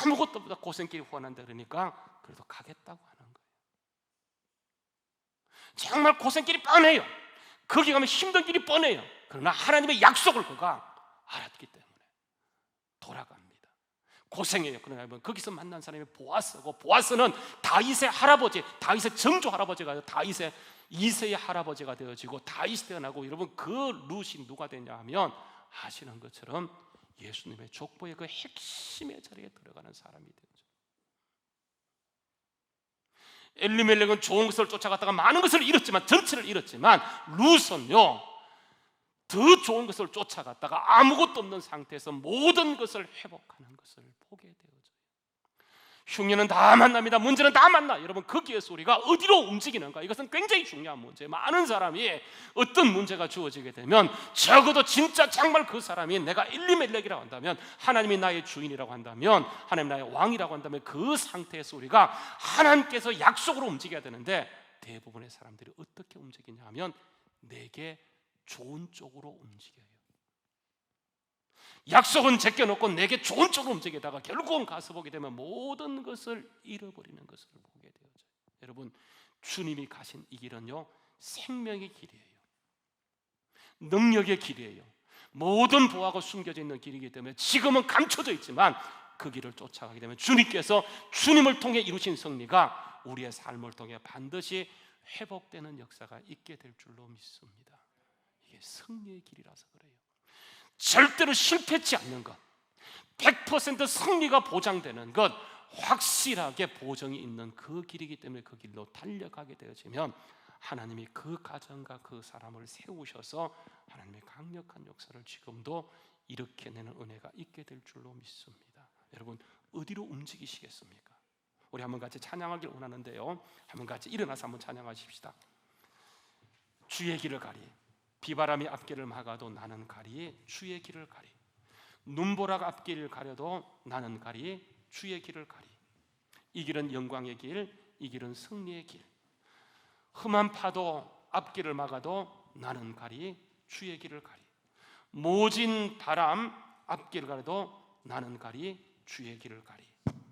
아무것도 없다 고생길이 후원한다 그러니까 그래도 가겠다고 하는 거예요. 정말 고생길이 뻔해요. 거기 가면 힘든 길이 뻔해요. 그러나 하나님의 약속을 그가 알았기 때문에 돌아갑니다. 고생해요. 그러나 거기서 만난 사람이 보아스고 보아스는 다윗의 할아버지, 다윗의 정조 할아버지가 다윗의 2세의 할아버지가 되어지고 다윗이 태어나고 여러분 그 룻이 누가 되냐 하면 아시는 것처럼 예수님의 족보의 그 핵심의 자리에 들어가는 사람이 되죠. 엘리멜렉은 좋은 것을 쫓아갔다가 많은 것을 잃었지만 전체를 잃었지만 룻은요 더 좋은 것을 쫓아갔다가 아무것도 없는 상태에서 모든 것을 회복하는 것을 보게 되어져요. 흉년은 다 만납니다. 문제는 다 만나. 여러분 거기에서 우리가 어디로 움직이는가 이것은 굉장히 중요한 문제예요. 많은 사람이 어떤 문제가 주어지게 되면 적어도 진짜 정말 그 사람이 내가 엘리멜렉이라고 한다면 하나님이 나의 주인이라고 한다면 하나님 나의 왕이라고 한다면 그 상태에서 우리가 하나님께서 약속으로 움직여야 되는데 대부분의 사람들이 어떻게 움직이냐 하면 내게 좋은 쪽으로 움직여요. 약속은 제껴놓고 내게 좋은 쪽으로 움직이다가 결국은 가서 보게 되면 모든 것을 잃어버리는 것을 보게 되어져요. 여러분 주님이 가신 이 길은요 생명의 길이에요. 능력의 길이에요. 모든 보화가 숨겨져 있는 길이기 때문에 지금은 감춰져 있지만 그 길을 쫓아가게 되면 주님께서 주님을 통해 이루신 승리가 우리의 삶을 통해 반드시 회복되는 역사가 있게 될 줄로 믿습니다. 이게 승리의 길이라서 그래요. 절대로 실패치 않는 것, 100% 승리가 보장되는 것, 확실하게 보정이 있는 그 길이기 때문에 그 길로 달려가게 되어지면 하나님이 그 가정과 그 사람을 세우셔서 하나님의 강력한 역사를 지금도 일으켜내는 은혜가 있게 될 줄로 믿습니다. 여러분 어디로 움직이시겠습니까? 우리 한번 같이 찬양하길 원하는데요, 한번 같이 일어나서 한번 찬양하십시다. 주의 길을 가리, 비바람이 앞길을 막아도 나는 가리, 주의 길을 가리. 눈보라가 앞길을 가려도 나는 가리 주의 길을 가리. 이 길은 영광의 길, 이 길은 승리의 길. 험한 파도 앞길을 막아도 나는 가리 주의 길을 가리. 모진 바람 앞길을 가려도 나는 가리 주의 길을 가리.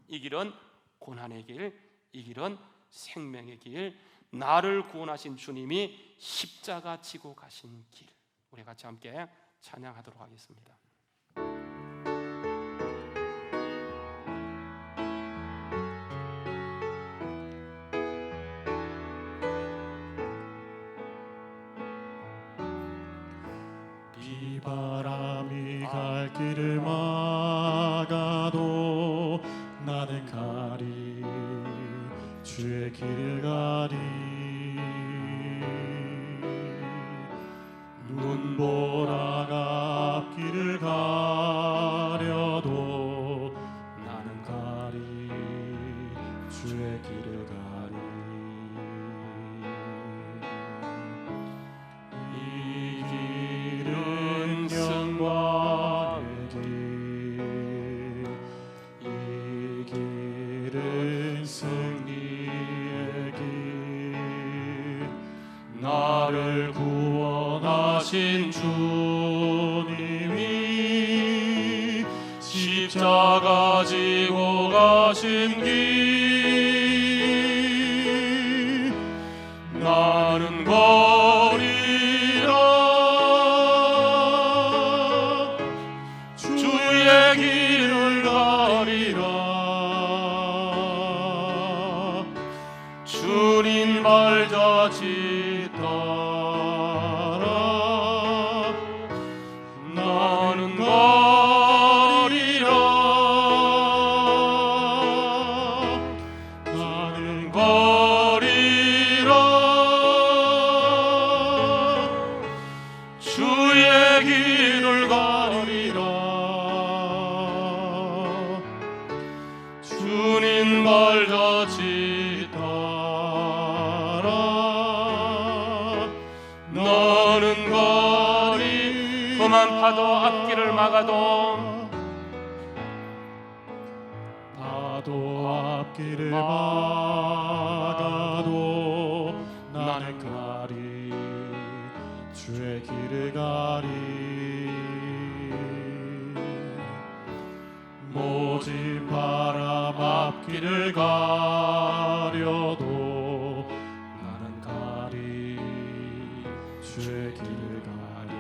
이 길은 고난의 길, 이 길은 생명의 길, 나를 구원하신 주님이 십자가 지고 가신 길. 우리 같이 함께 찬양하도록 하겠습니다. 비바람이 갈 길을 막아도 나는 가리 주의 길을 가리. 눈보라가 앞길을 가려도 나는 가리 주의 길을 가리. 이 길은 영광의 길, 이 길은 승리의 길. 나를 구원하신 주님이 십자가 지고 가신 길. 나는 거리라 주의 길을 가리라. 주님 발자취 따라 나는 가리라. 나는 가리라. 주의 길을 가리라. 주님 발자취 따라 나는 가리. 험한 파도 앞길을 막아도 앞길을 막아도 나는 가리 주의 길을 가리. 모진 바람 앞길을 가려도 나는 가리 주의 길을 가리.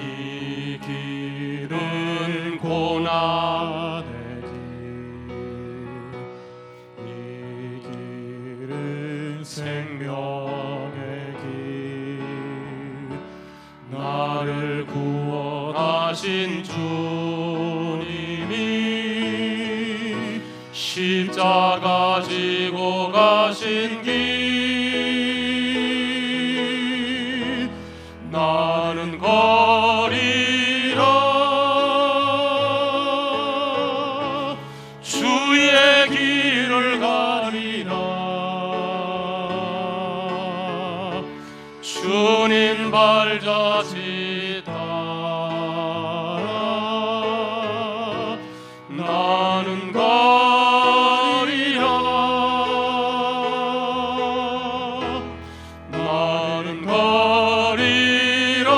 이 길은 고난의 길, 이 길은 생명의 길. 나를 구원하신 주님이 십자가 지고 가신 길. 나는 거리라 주의 길을 가리라. 주님 발자취 따라 나는 가리라. 나는 가리라.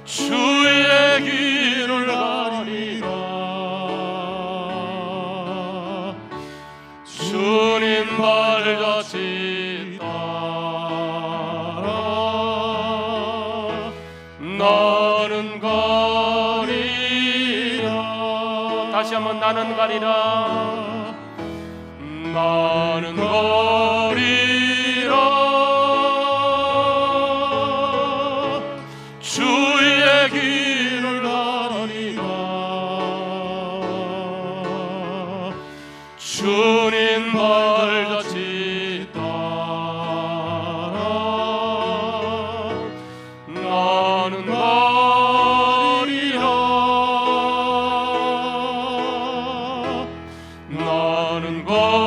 주의 길을 가리라. 주님 발자취 따라 나는 가리라. 다시 한번 나는 가리라. 나는 가리라. 주의 길을 가리라. 주님 발자취 따라 나는 가리라. 나는 가리라.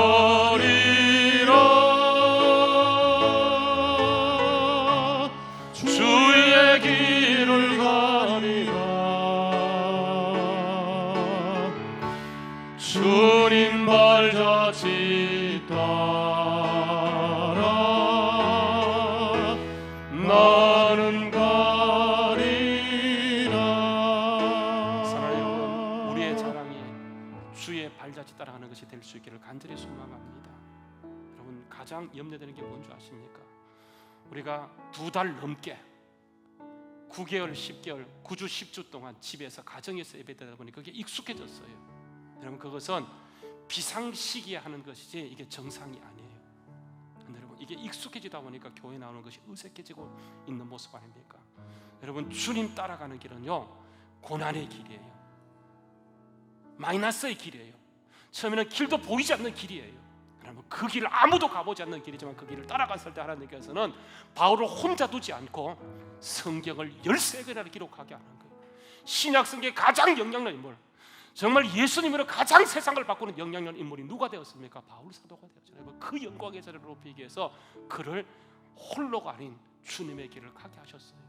나는 가리라. 사랑하는 여러분, 우리의 자랑이 주의 발자취 따라가는 것이 될 수 있기를 간절히 소망합니다. 여러분, 가장 염려되는 게 뭔지 아십니까? 우리가 2달 넘게 9개월, 10개월, 9주, 10주 동안 집에서 가정에서 예배드리다 보니 그게 익숙해졌어요. 여러분, 그것은 비상시기에 하는 것이지 이게 정상이 아니에요. 근데 여러분, 이게 익숙해지다 보니까 교회 나오는 것이 어색해지고 있는 모습 아닙니까? 여러분, 주님 따라가는 길은요, 고난의 길이에요. 마이너스의 길이에요. 처음에는 길도 보이지 않는 길이에요. 여러분, 그 길을 아무도 가보지 않는 길이지만 그 길을 따라갔을 때 하나님께서는 바울을 혼자 두지 않고 성경을 13권이나 기록하게 하는 거예요. 신약 성경의 가장 영향력 인물, 정말 예수님으로 가장 세상을 바꾸는 영향력 인물이 누가 되었습니까? 바울 사도가 되었잖아요. 그 영광의 자리를 높이기 위해서 그를 홀로가 아닌 주님의 길을 가게 하셨어요.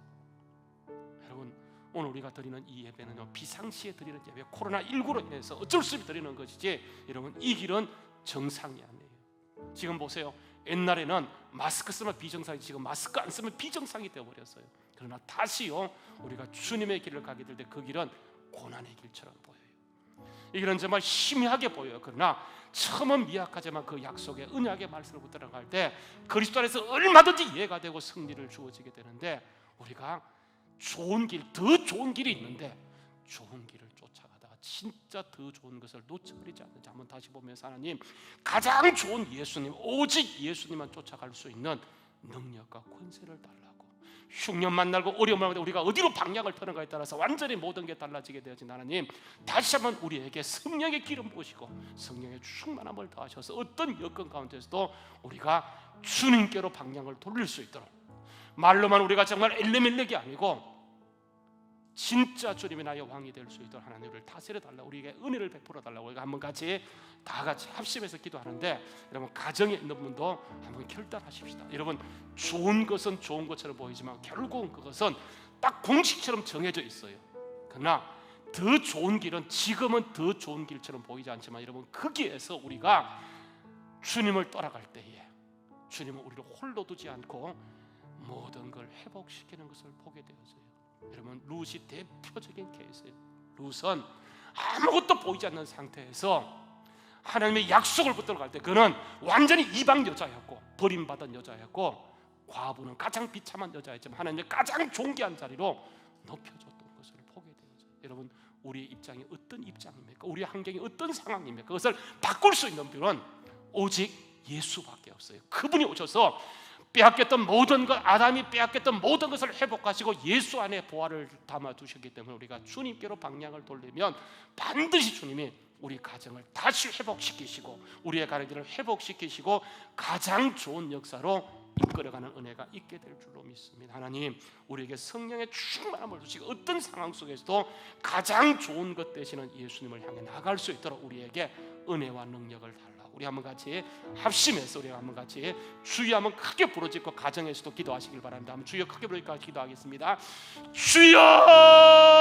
여러분, 오늘 우리가 드리는 이 예배는요, 비상시에 드리는 예배, 코로나19로 인해서 어쩔 수 없이 드리는 것이지, 여러분, 이 길은 정상이 아니에요. 지금 보세요. 옛날에는 마스크 쓰면 비정상이, 지금 마스크 안 쓰면 비정상이 되어버렸어요. 그러나 다시요, 우리가 주님의 길을 가게 될 때 그 길은 고난의 길처럼 보여요. 이 길은 정말 희미하게 보여요. 그러나 처음은 미약하지만 그 약속의 언약의 말씀을 붙들어갈 때 그리스도 안에서 얼마든지 이해가 되고 승리를 주어지게 되는데, 우리가 좋은 길, 더 좋은 길이 있는데 좋은 길을 쫓아가다가 진짜 더 좋은 것을 놓쳐버리지 않는지 한번 다시 보면서, 하나님, 가장 좋은 예수님, 오직 예수님만 쫓아갈 수 있는 능력과 권세를 달라고. 흉년 만나고 어려움을 만나고 우리가 어디로 방향을 터는가에 따라서 완전히 모든 게 달라지게 되어진 하나님, 다시 한번 우리에게 성령의 기름 부으시고 성령의 충만함을 더하셔서 어떤 여건 가운데서도 우리가 주님께로 방향을 돌릴 수 있도록, 말로만 우리가 정말 엘레멜렉이 아니고 진짜 주님이 나의 왕이 될 수 있도록 하나님을 다스려 달라고, 우리에게 은혜를 베풀어 달라고 우리가 한번 같이 다 같이 합심해서 기도하는데, 여러분, 가정에 있는 분도 한번 결단하십시다. 여러분, 좋은 것은 좋은 것처럼 보이지만 결국은 그것은 딱 공식처럼 정해져 있어요. 그러나 더 좋은 길은 지금은 더 좋은 길처럼 보이지 않지만, 여러분, 거기에서 우리가 주님을 따라갈 때에 주님은 우리를 홀로 두지 않고 모든 걸 회복시키는 것을 보게 되었어요. 여러분, 룻이 대표적인 케이스예요. 룻은 아무것도 보이지 않는 상태에서 하나님의 약속을 붙들어갈 때 그는 완전히 이방 여자였고 버림받은 여자였고, 과부는 가장 비참한 여자였지만 하나님의 가장 존귀한 자리로 높여줬던 것을 보게 되었어요. 여러분, 우리의 입장이 어떤 입장입니까? 우리의 환경이 어떤 상황입니까? 그것을 바꿀 수 있는 분은 오직 예수밖에 없어요. 그분이 오셔서 빼앗겼던 모든 것, 아담이 빼앗겼던 모든 것을 회복하시고 예수 안에 보화를 담아 두셨기 때문에 우리가 주님께로 방향을 돌리면 반드시 주님이 우리 가정을 다시 회복시키시고 우리의 가는 길을 회복시키시고 가장 좋은 역사로 이끌어가는 은혜가 있게 될 줄로 믿습니다. 하나님, 우리에게 성령의 충만함을 주시고 어떤 상황 속에서도 가장 좋은 것 되시는 예수님을 향해 나갈 수 있도록 우리에게 은혜와 능력을 달라고, 우리 한번 같이 합심해서 우리 한번 같이 주여 한번 크게 부르짖고 가정에서도 기도하시길 바랍니다. 한번 주여 크게 부르짖고 기도하겠습니다. 주여!